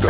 Hey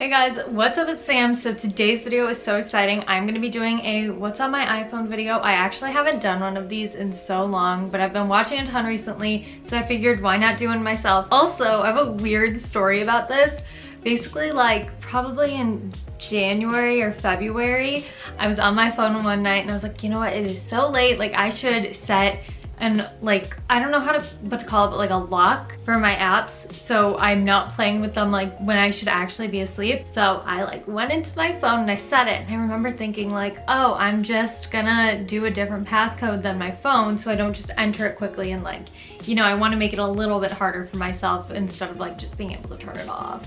guys, what's up? It's Sam. So today's video is so exciting. I'm going to be doing a what's on my iPhone video. I actually haven't done one of these in so long, but I've been watching a ton recently, so I figured why not do one myself. Also, I have a weird story about this. Basically, like probably in January or February, I was on my phone one night and I was like, you know what, it is so late, like I should set and like, I don't know what to call it, but like a lock for my apps so I'm not playing with them like when I should actually be asleep. So I like went into my phone and I set it, and I remember thinking like, oh, I'm just gonna do a different passcode than my phone so I don't just enter it quickly, and like, you know, I want to make it a little bit harder for myself instead of like just being able to turn it off.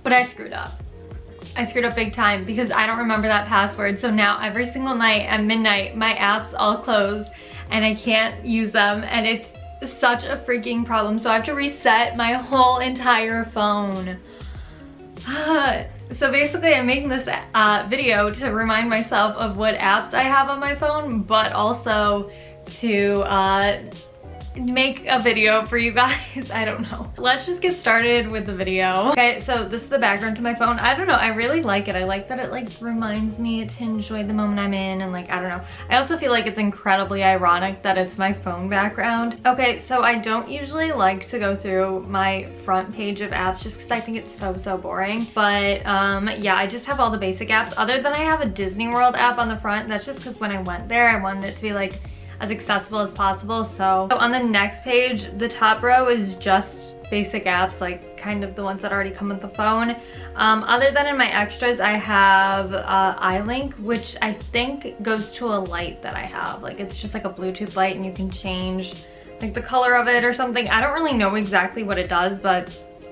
But I screwed up. I screwed up big time because I don't remember that password. So now every single night at midnight, my apps all close and I can't use them, and it's such a freaking problem. So I have to reset my whole entire phone. So basically I'm making this video to remind myself of what apps I have on my phone, but also to make a video for you guys. I don't know. Let's just get started with the video. Okay, so this is the background to my phone. I don't know, I really like it. I like that it like reminds me to enjoy the moment I'm in, and like, I don't know. I also feel like it's incredibly ironic that it's my phone background. Okay, so I don't usually like to go through my front page of apps just because I think it's so boring. But yeah, I just have all the basic apps, other than I have a Disney World app on the front. That's just because when I went there, I wanted it to be like as accessible as possible. So on the next page, the top row is just basic apps, like kind of the ones that already come with the phone. Other than in my extras, I have iLink, which I think goes to a light that I have. Like it's just like a Bluetooth light and you can change like the color of it or something. I don't really know exactly what it does, but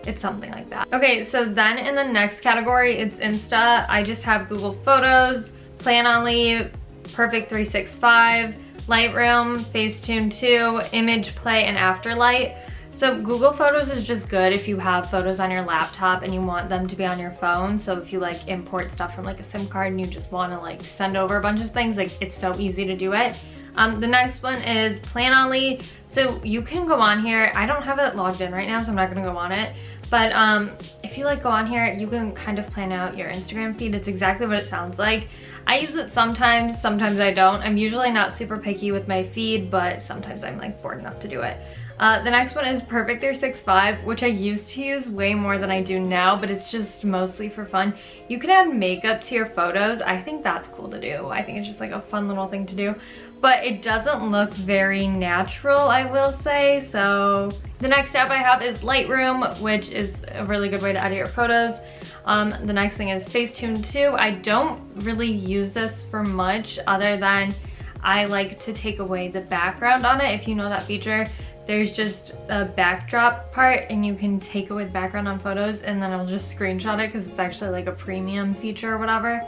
it's something like that. Okay, so then in the next category, it's Insta. I just have Google Photos, Planoly, Perfect 365, Lightroom, Facetune 2, Image Play, and Afterlight. So Google Photos is just good if you have photos on your laptop and you want them to be on your phone. So if you like import stuff from like a SIM card and you just want to like send over a bunch of things, like it's so easy to do it. The next one is Planoly. So you can go on here. I don't have it logged in right now, so I'm not gonna go on it. But if you like go on here, you can kind of plan out your Instagram feed. It's exactly what it sounds like. I use it sometimes I don't. I'm usually not super picky with my feed, but sometimes I'm like bored enough to do it. The next one is Perfect 365, which I used to use way more than I do now, but it's just mostly for fun. You can add makeup to your photos. I think that's cool to do. I think it's just like a fun little thing to do, but it doesn't look very natural, I will say. So the next app I have is Lightroom, which is a really good way to edit your photos. The next thing is Facetune 2. I don't really use this for much other than I like to take away the background on it. If you know that feature, there's just a backdrop part and you can take away the background on photos, and then I'll just screenshot it because it's actually like a premium feature or whatever.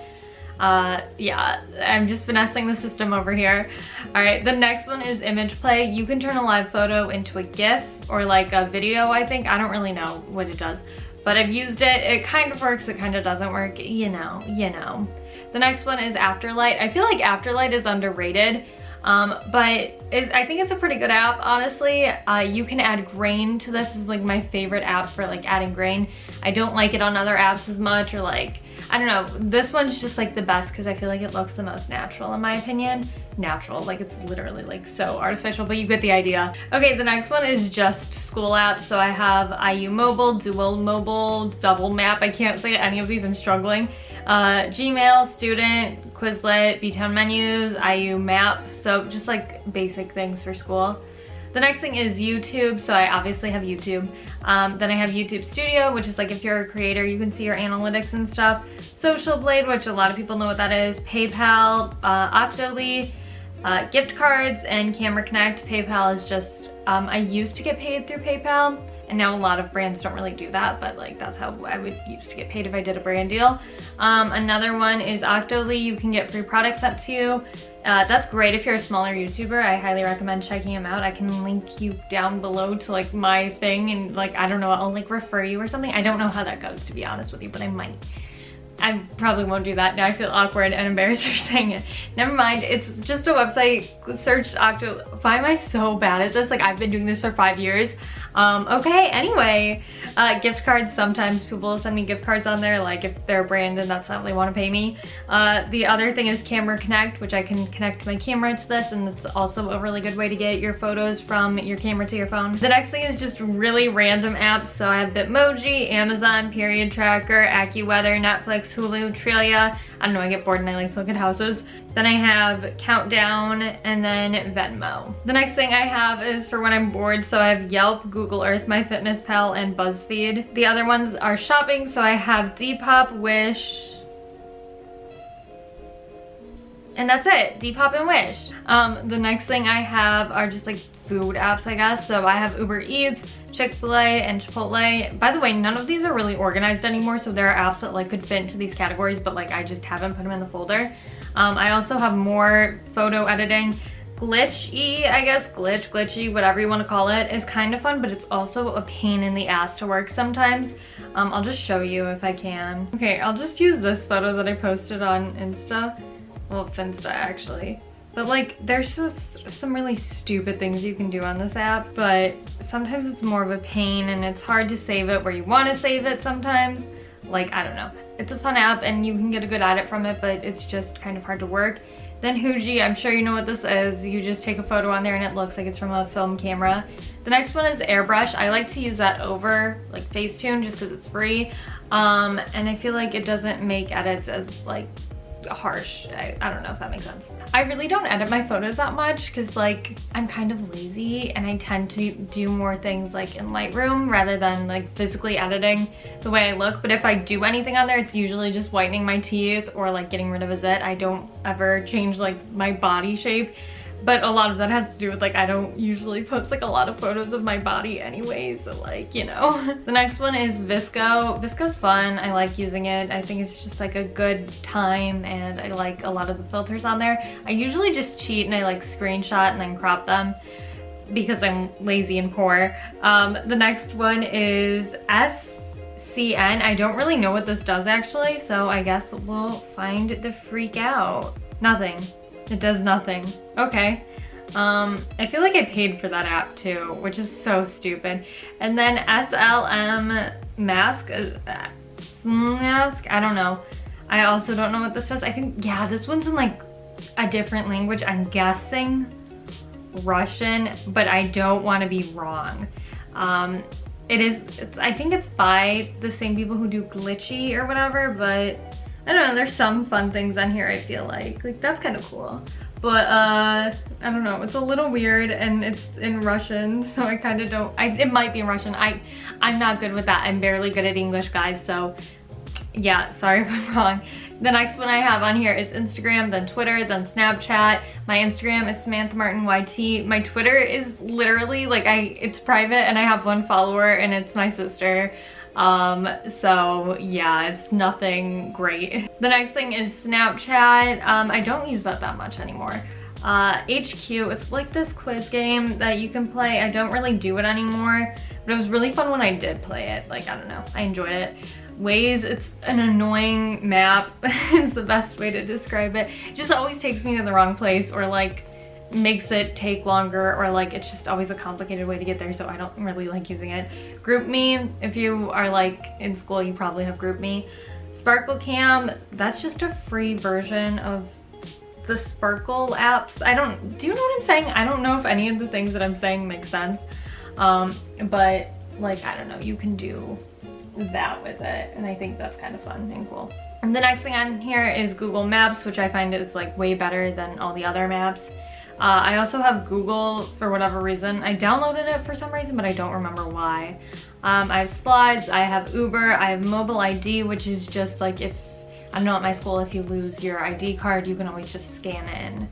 Yeah, I'm just finessing the system over here. All right, the next one is Image Play. You can turn a live photo into a GIF or like a video, I think. I don't really know what it does, but I've used it. It kind of works, it kind of doesn't work, you know. The next one is Afterlight. I feel like Afterlight is underrated. But I think it's a pretty good app, honestly. You can add grain to this. This is like my favorite app for like adding grain. I don't like it on other apps as much, or like, I don't know. This one's just like the best because I feel like it looks the most natural in my opinion. Natural, like it's literally like so artificial, but you get the idea. Okay, the next one is just school apps. So I have IU Mobile, Dual Mobile, Double Map. I can't say any of these, I'm struggling. Gmail, Student, Quizlet, B-Town Menus, IU Map, so just like basic things for school. The next thing is YouTube, so I obviously have YouTube. Then I have YouTube Studio, which is like if you're a creator, you can see your analytics and stuff. Social Blade, which a lot of people know what that is. PayPal, Octoly, gift cards, and Camera Connect. PayPal is just, I used to get paid through PayPal, and now a lot of brands don't really do that, but like that's how I would used to get paid if I did a brand deal. Another one is Octoly. You can get free products sent to you. That's great if you're a smaller YouTuber. I highly recommend checking them out. I can link you down below to like my thing, and like, I don't know, I'll like refer you or something. I don't know how that goes, to be honest with you, but I might. I probably won't do that. Now I feel awkward and embarrassed for saying it. Never mind, it's just a website. Search Octo. Why am I so bad at this? Like, I've been doing this for 5 years. Okay, anyway, gift cards. Sometimes people will send me gift cards on there, like if they're a brand and that's not what they want to pay me. The other thing is Camera Connect, which I can connect my camera to this, and it's also a really good way to get your photos from your camera to your phone. The next thing is just really random apps. So I have Bitmoji, Amazon, Period Tracker, AccuWeather, Netflix, Hulu, Trelia. I don't know, I get bored and I like to look at houses. Then I have Countdown and then Venmo. The next thing I have is for when I'm bored. So I have Yelp, Google Earth, MyFitnessPal, and BuzzFeed. The other ones are shopping. So I have Depop, Wish, and that's it, Depop and Wish. The next thing I have are just like food apps, I guess. So I have Uber Eats, Chick-fil-A, and Chipotle. By the way, none of these are really organized anymore, so there are apps that like could fit into these categories, but like I just haven't put them in the folder. I also have more photo editing. Glitchy, I guess, glitchy, whatever you want to call it, is kind of fun, but it's also a pain in the ass to work sometimes. I'll just show you if I can. Okay, I'll just use this photo that I posted on Insta. Well, Finsta actually. But like, there's just some really stupid things you can do on this app, but sometimes it's more of a pain and it's hard to save it where you want to save it sometimes. Like, I don't know. It's a fun app and you can get a good edit from it, but it's just kind of hard to work. Then Huji, I'm sure you know what this is. You just take a photo on there and it looks like it's from a film camera. The next one is Airbrush. I like to use that over like Facetune just because it's free. And I feel like it doesn't make edits as like harsh. I don't know if that makes sense. I really don't edit my photos that much because like I'm kind of lazy and I tend to do more things like in Lightroom rather than like physically editing the way I look. But if I do anything on there, it's usually just whitening my teeth or like getting rid of a zit. I don't ever change like my body shape. But a lot of that has to do with like I don't usually post like a lot of photos of my body anyways, so like, you know. The next one is VSCO. VSCO's fun. I like using it. I think it's just like a good time and I like a lot of the filters on there. I usually just cheat and I like screenshot and then crop them because I'm lazy and poor. The next one is SCN. I don't really know what this does actually, so I guess we'll find the freak out. Nothing. It does nothing. Okay. I feel like I paid for that app too, which is so stupid. And then SLM Mask, I don't know. I also don't know what this does. I think, yeah, this one's in like a different language. I'm guessing Russian, but I don't want to be wrong. I think it's by the same people who do Glitchy or whatever, but I don't know, there's some fun things on here I feel like that's kind of cool. But I don't know, it's a little weird and it's in Russian, so I kind of don't, it might be in Russian. I'm not good with that. I'm barely good at English, guys, so yeah, sorry if I'm wrong. The next one I have on here is Instagram, then Twitter, then Snapchat. My Instagram is Samantha Martin YT. My Twitter is literally like it's private and I have 1 follower and it's my sister. So yeah, it's nothing great. The next thing is Snapchat. I don't use that much anymore. HQ, it's like this quiz game that you can play. I don't really do it anymore, but it was really fun when I did play it. Like, I don't know, I enjoyed it. Waze, it's an annoying map is the best way to describe it. It just always takes me to the wrong place or like makes it take longer or like it's just always a complicated way to get there, so I don't really like using it. GroupMe, if you are like in school, you probably have GroupMe. Sparkle Cam, that's just a free version of the Sparkle apps. Do you know what I'm saying? I don't know if any of the things that I'm saying make sense, but like, I don't know, you can do that with it and I think that's kind of fun and cool. And the next thing on here is Google Maps, which I find is like way better than all the other maps. I also have Google for whatever reason. I downloaded it for some reason, but I don't remember why. I have Slides, I have Uber, I have Mobile ID, which is just like if, I know at my school, if you lose your ID card, you can always just scan in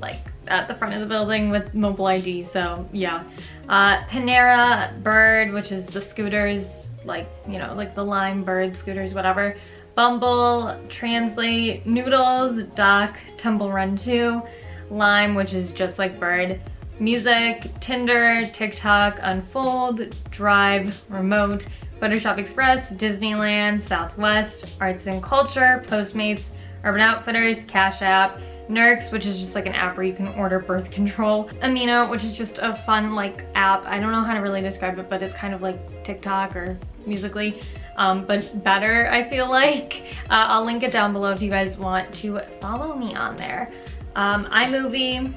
like at the front of the building with Mobile ID, so yeah. Panera, Bird, which is the scooters, like, you know, like the Lime, Bird, scooters, whatever. Bumble, Translate, Noodles, Doc, Temple Run 2. Lime, which is just like Bird, Music, Tinder, TikTok, Unfold, Drive, Remote, Photoshop Express, Disneyland, Southwest, Arts and Culture, Postmates, Urban Outfitters, Cash App, Nurx, which is just like an app where you can order birth control, Amino, which is just a fun like app. I don't know how to really describe it, but it's kind of like TikTok or Musical.ly, but better, I feel like. I'll link it down below if you guys want to follow me on there. iMovie,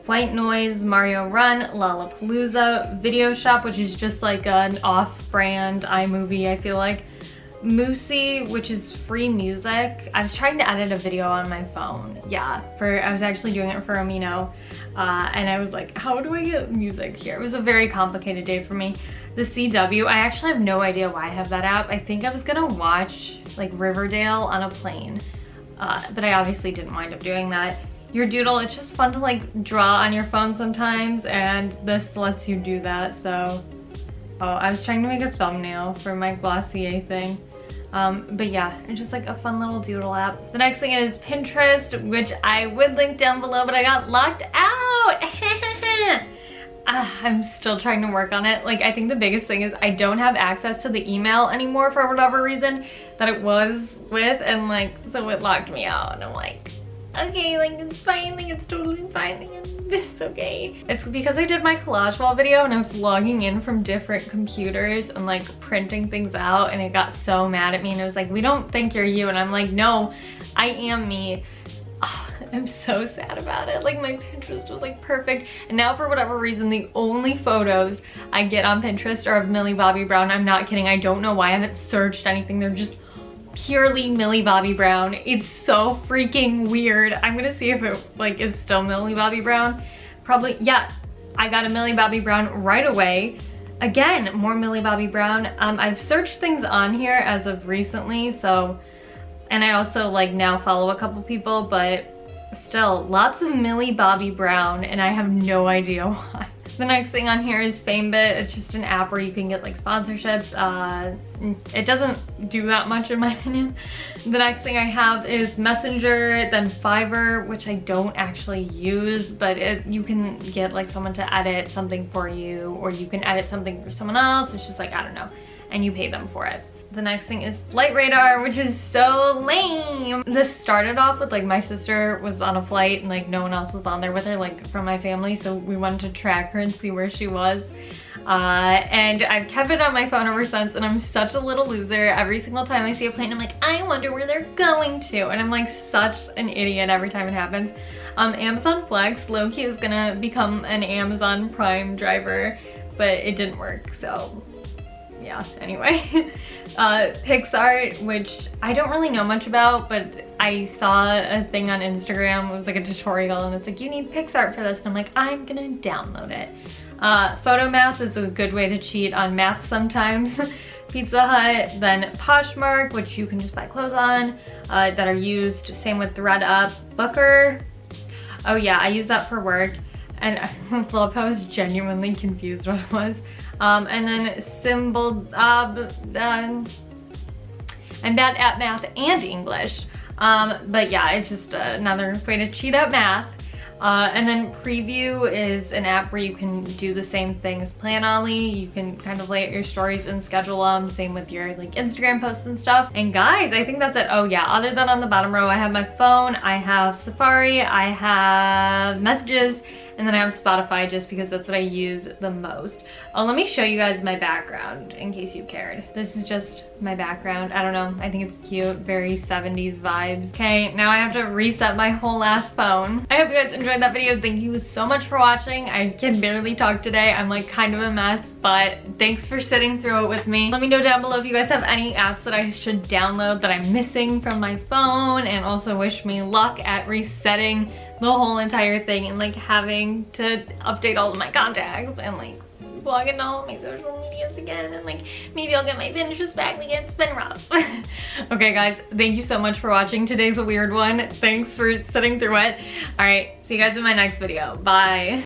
White Noise, Mario Run, Lollapalooza, Video Shop, which is just like an off-brand iMovie, I feel like. Moosey, which is free music. I was trying to edit a video on my phone. Yeah, I was actually doing it for Amino. And I was like, how do I get music here? It was a very complicated day for me. The CW, I actually have no idea why I have that app. I think I was gonna watch like Riverdale on a plane, but I obviously didn't wind up doing that. Your Doodle, it's just fun to like draw on your phone sometimes, and this lets you do that, so. Oh, I was trying to make a thumbnail for my Glossier thing. But yeah, it's just like a fun little doodle app. The next thing is Pinterest, which I would link down below, but I got locked out. I'm still trying to work on it. Like, I think the biggest thing is I don't have access to the email anymore for whatever reason that it was with, and like, so it locked me out, and I'm like, okay, like it's fine, like it's totally fine, like, it's okay. It's because I did my collage wall video and I was logging in from different computers and like printing things out, and it got so mad at me, and it was like, we don't think you're you, and I'm like, no, I am me. Oh, I'm so sad about it. Like, my Pinterest was like perfect, and now for whatever reason the only photos I get on Pinterest are of Millie Bobby Brown. I'm not kidding. I don't know why I haven't searched anything. They're just purely Millie Bobby Brown. It's so freaking weird. I'm gonna see if it like is still Millie Bobby Brown. Probably, yeah, I got a Millie Bobby Brown right away. Again, more Millie Bobby Brown. I've searched things on here as of recently, so, and I also like now follow a couple people, but still lots of Millie Bobby Brown, and I have no idea why. The next thing on here is FameBit. It's just an app where you can get like sponsorships. It doesn't do that much in my opinion. The next thing I have is Messenger, then Fiverr, which I don't actually use, but you can get like someone to edit something for you, or you can edit something for someone else. It's just like, I don't know, and you pay them for it. The next thing is Flight Radar, which is so lame. This started off with like my sister was on a flight and like no one else was on there with her, like from my family, so we wanted to track her and see where she was. And I've kept it on my phone ever since, and I'm such a little loser. Every single time I see a plane, I'm like, I wonder where they're going to, and I'm like such an idiot every time it happens. Amazon Flex, low-key was gonna become an Amazon Prime driver, but it didn't work, so yeah, anyway. PicsArt, which I don't really know much about, but I saw a thing on Instagram. It was like a tutorial, and it's like, you need PicsArt for this, and I'm like, I'm gonna download it. Photomath is a good way to cheat on math sometimes. Pizza Hut, then Poshmark, which you can just buy clothes on that are used. Same with ThreadUp. Booker, oh yeah, I use that for work, and I love how I was genuinely confused what it was. And then Symbol, I'm bad at math and English, but yeah, it's just another way to cheat at math. And then Preview is an app where you can do the same thing as Planoly. You can kind of lay out your stories and schedule them, same with your like Instagram posts and stuff. And guys, I think that's it. Oh yeah, other than on the bottom row, I have my phone, I have Safari, I have Messages, and then I have Spotify just because that's what I use the most. Oh, let me show you guys my background in case you cared. This is just my background. I don't know, I think it's cute, very 70s vibes. Okay, now I have to reset my whole ass phone. I hope you guys enjoyed that video. Thank you so much for watching. I can barely talk today. I'm like kind of a mess, but thanks for sitting through it with me. Let me know down below if you guys have any apps that I should download that I'm missing from my phone, and also wish me luck at resetting the whole entire thing and like having to update all of my contacts and like log into all of my social medias again, and like maybe I'll get my Pinterest back again. It's been rough. Okay guys, thank you so much for watching. Today's a weird one. Thanks for sitting through it. All right, see you guys in my next video. Bye.